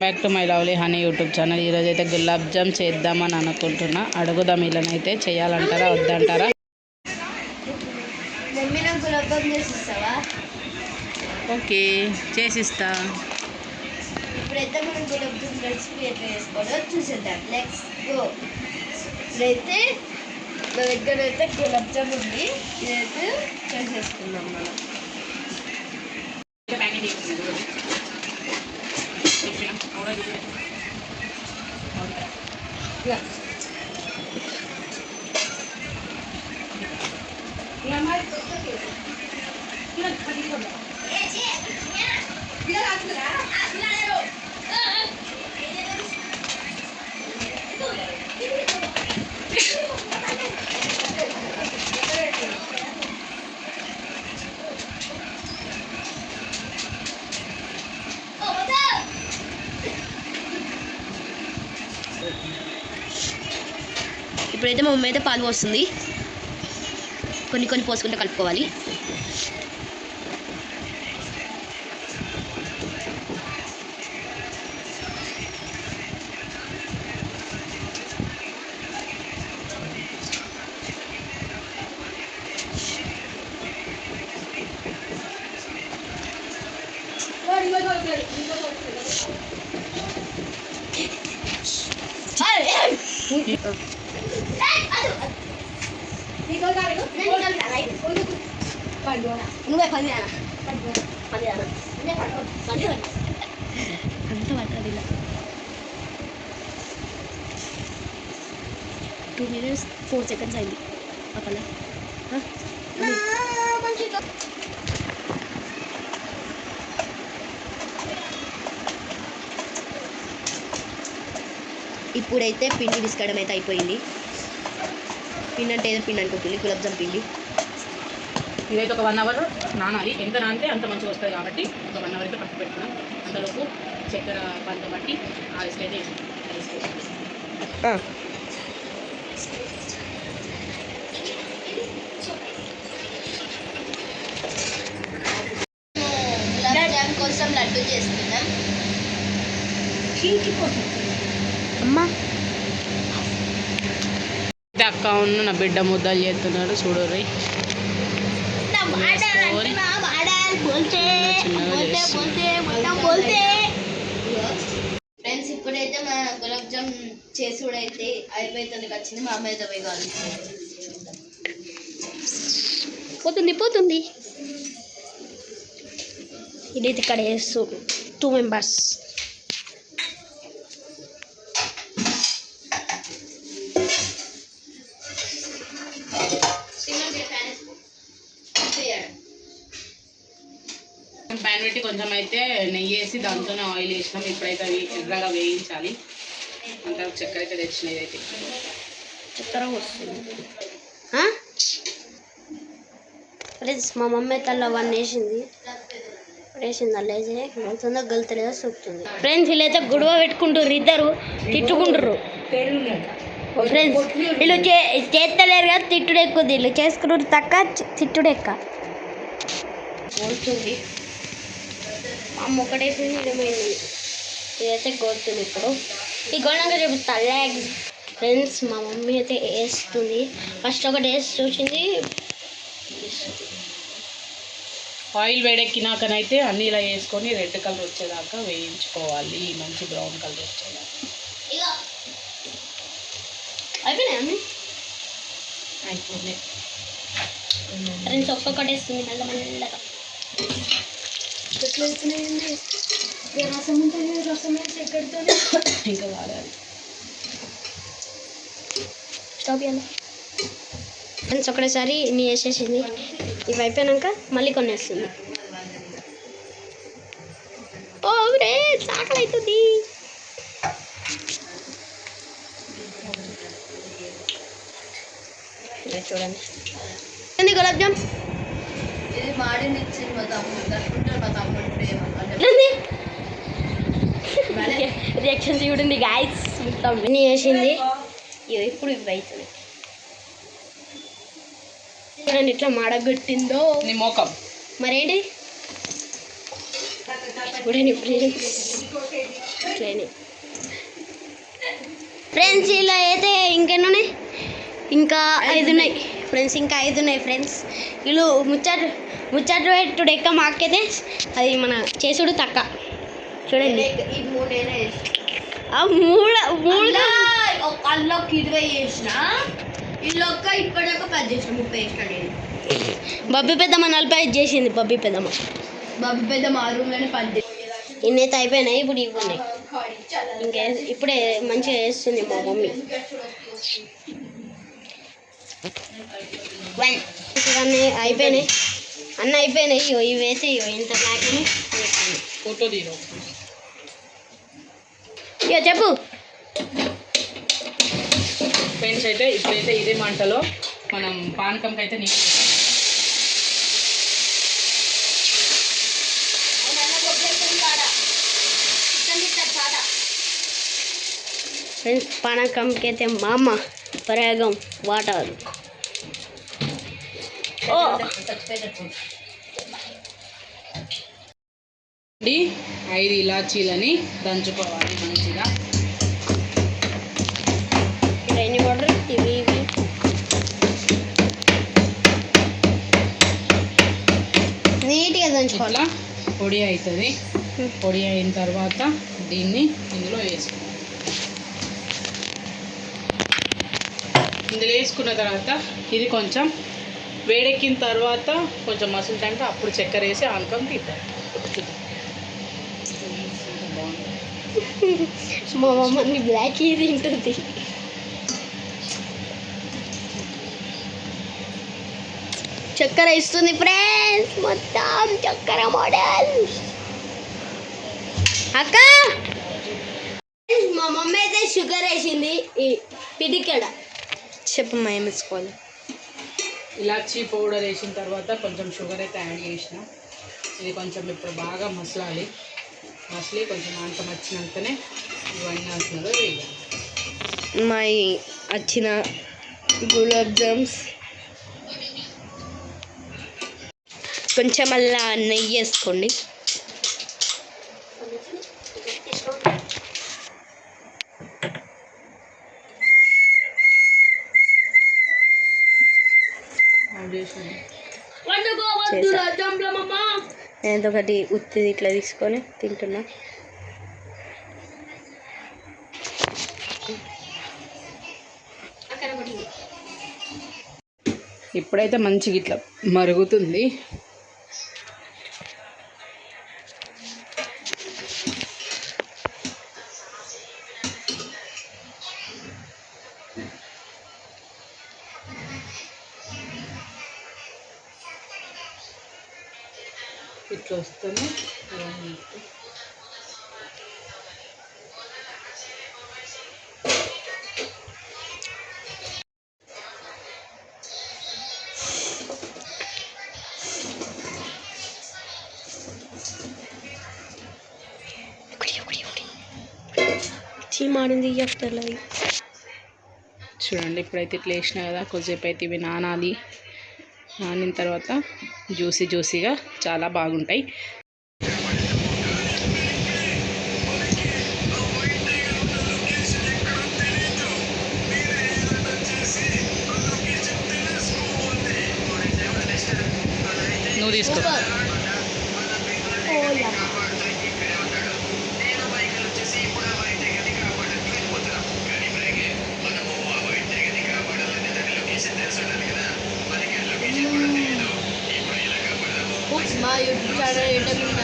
Back to my lovely honey YouTube channel. ఈరోజు అయితే గులాబ్ జామ్ చేద్దామని అనుకుంటున్నా. అడుగుదాం వీళ్ళనైతే చేయాలంటారా వద్దంటారా. ఓకే చేసిస్తా. ఇప్పుడైతే మనం గులాబ్ జామ్ రెసిపీ ఎట్లా చేసుకోవాలో చూసేద్దాం. Let's go. ఇప్పుడైతే మా దగ్గర అయితే గులాబ్ జామ్ ఉంది. ఇదైతే చేసేసుకుందాం మనం. ఇప్పుడైతే మా మమ్మీ అయితే పాలు పోస్తుంది. కొన్ని కొన్ని పోసుకుంటే కలుపుకోవాలి. నువ్వే పని అంత పట్టదు ఇలా 2 minutes 4 seconds అయింది. అప్పలా ఇప్పుడైతే పిండి విసుకోవడం అయితే అయిపోయింది. పిండి అంటే ఏదో పిండి అనుకుంటుంది, గులాబ్ జామ్ పిండి. ఇదైతే ఒక 1 అవర్ నానాలి. ఎంత నానితే అంత మంచిగా వస్తుంది కాబట్టి ఒక 1 అవర్ అయితే పట్టు పెట్టుకున్నాం. అంతలోపు చక్కెర పంట బట్టి ఆ రిస్క్ అయితే గులాబ్ జామ్ కోసం లడ్డు చేస్తున్నాం. అమ్మా అక్క ఉన్న నా బిడ్డ ముద్దలు చేస్తున్నాడు చూడరు. ఫ్రెండ్స్ ఇప్పుడైతే మా గులాబ్ జామ్ చేసుడైతే అయిపోతుంది. వచ్చింది మా అమ్మాయి అయితే పోయి కాదు పోతుంది. ఇదైతే ఇక్కడ వేస్తూ 2 members. ప్యాన్ పెట్టి కొంచెం అయితే నెయ్యి వేసి దాంతోనే ఆయిల్ వేసినాం. ఇప్పుడైతే అవి ఎర్రగా వేయించాలి. అంతా చక్కెర అయితే తెచ్చినది అయితే చక్కెర వస్తుంది. ఫ్రెండ్స్ మా మమ్మీ అయితే అలా 1 వేసింది అలా వేసి గలుతుందో గలుతలేదో చూపుతుంది. ఫ్రెండ్స్ వీళ్ళైతే గొడవ పెట్టుకుంటారు, ఇద్దరు తిట్టుకుంటారు. ఫ్రెండ్స్ వీళ్ళు చేస్తలేరు కదా, తిట్టుడు ఎక్కువ. వీళ్ళు చేసుకున్నారు తక్క, తిట్టుడు ఎక్క గోలుతుంది. అమ్మ ఒకటేసింది, ఇదేమైంది. ఇదైతే గోలుతుంది. ఇప్పుడు ఈ గోళంగా చూపిస్తా. ఫ్రెండ్స్ మా మమ్మీ అయితే వేస్తుంది. ఫస్ట్ ఒకటి వేసి చూసింది. ఆయిల్ వేడెక్కినాకనైతే అన్నీ ఇలా వేసుకొని రెడ్ కలర్ వచ్చేదాకా వేయించుకోవాలి. మంచి బ్రౌన్ కలర్ వచ్చేదాకా. అయిపోయినాయి అయిపోయింది. ఫ్రెండ్స్ ఒక్కొక్కటి వేస్తుంది మెల్లగా. రసం ఉంటుంది, రసం వేసి ఎక్కడితో ఇంకా వాడాలి. స్టవ్ ఇవ్వాలి. ఫ్రెండ్స్ ఒకటేసారి ఇన్ని వేసేసింది. ఇవి అయిపోయాక మళ్ళీ కొన్ని వేస్తుంది. ఓ ఫ్రెండ్స్ ఆకలి అవుతుంది. చూడండి గులాబ్ జామ్ ఇది మాడిని ఇచ్చింది మా తమ్ముడు. మా తమ్ముడు రియాక్షన్ చూడండి గాయస్. అన్నీ వేసింది. ఇప్పుడు ఇవి అవుతుంది. చూడండి ఇట్లా మాడగొట్టిందో నీ మోకం మరేంటి చూడండి ఫ్రెండ్స్. అట్లనే ఫ్రెండ్స్. ఇలా అయితే ఇంకెన్ని ఉన్నాయి? ఇంకా 5 ఉన్నాయి ఫ్రెండ్స్. ఇంకా 5 ఉన్నాయి ఫ్రెండ్స్. వీళ్ళు ముచ్చట పెట్టుడు ఎక్క మాకైతే అది మన చేసుడు తక్క. చూడండి ఆ మూడు అల్లోకి 20 చేసిన ఇల్లొక్క ఇప్పటిక 10 చేసిన 30 చేసిన నేను. బబ్బి పెద్దమ్మ 45 చేసింది. బబ్బి పెద్దమ్మ మా రూమ్లోనే 10 ఇన్నైతే అయిపోయినాయి. ఇప్పుడు ఇవ్వన్నాయి. ఇంకా ఇప్పుడే మంచిగా వేస్తుంది మా మమ్మీ. అన్నీ అయిపోయినాయి. అన్నీ అయిపోయినాయి. ఇవి వేసి ఇంత ప్యాకింగ్ ఫోటో తీరు. ఇక చెప్పు ఫ్రెండ్స్. అయితే ఇప్పుడైతే ఇదే మంటలో మనం పానకంకి అయితే నీళ్ళు ఫ్రెండ్స్. పానకంకి అయితే మా అమ్మ ప్రయోగం వాటర్. ఓ 5 ఇలాచీలని దంచుకోవాలి మంచిగా. రైనీ వాటర్ ఇవి నీట్గా దంచుకోవాలి. ఇట్లా పొడి అవుతుంది. పొడి అయిన తర్వాత దీన్ని ఇందులో వేసుకోవాలి. ఇందులో వేసుకున్న తర్వాత ఇది కొంచెం వేడెక్కిన తర్వాత కొంచెం మసులుతుంటే అప్పుడు చక్కెర వేసి ఆనకం తీద్దాం. మా మమ్మల్ని బ్లాక్ తింటుంది. చక్కెర ఇస్తుంది ఫ్రెండ్స్. మొత్తం చక్కెర మోడల్. అక్క మా మమ్మీ అయితే షుగర్ వేసింది. ఈ పిడికెడ చెప్పమ్మా ఏం వేసుకోవాలి? ఇలాచీ పౌడర్ వేసిన తర్వాత కొంచెం షుగర్ అయితే యాడ్ చేసిన. ఇది కొంచెం ఇప్పుడు బాగా మసలాలి. మసలి కొంచెం ఆనకం వచ్చినాకనే ఇవన్నీ ఆసనలో వేయాలి. మా వచ్చిన గులాబ్ జామ్స్ కొంచెం అలా నెయ్యి వేసుకోండి. నేను ఒకటి ఉత్తిది ఇట్లా తీసుకొని తింటున్నా. ఇప్పుడైతే మంచిగా ఇట్లా మరుగుతుంది. ఇట్లా వస్తుంది. మాడింది చెప్తారు. చూడండి ఇప్పుడైతే ఇట్లా వేసినా కదా, కొద్దిసేపు అయితే ఇవి నానాలి. నానిన తర్వాత జ్యూసీగా చాలా బాగుంటాయి. నువ్వు తీసుకో. మా యూట్యూబ్ ఛానల్ ఏంటంటే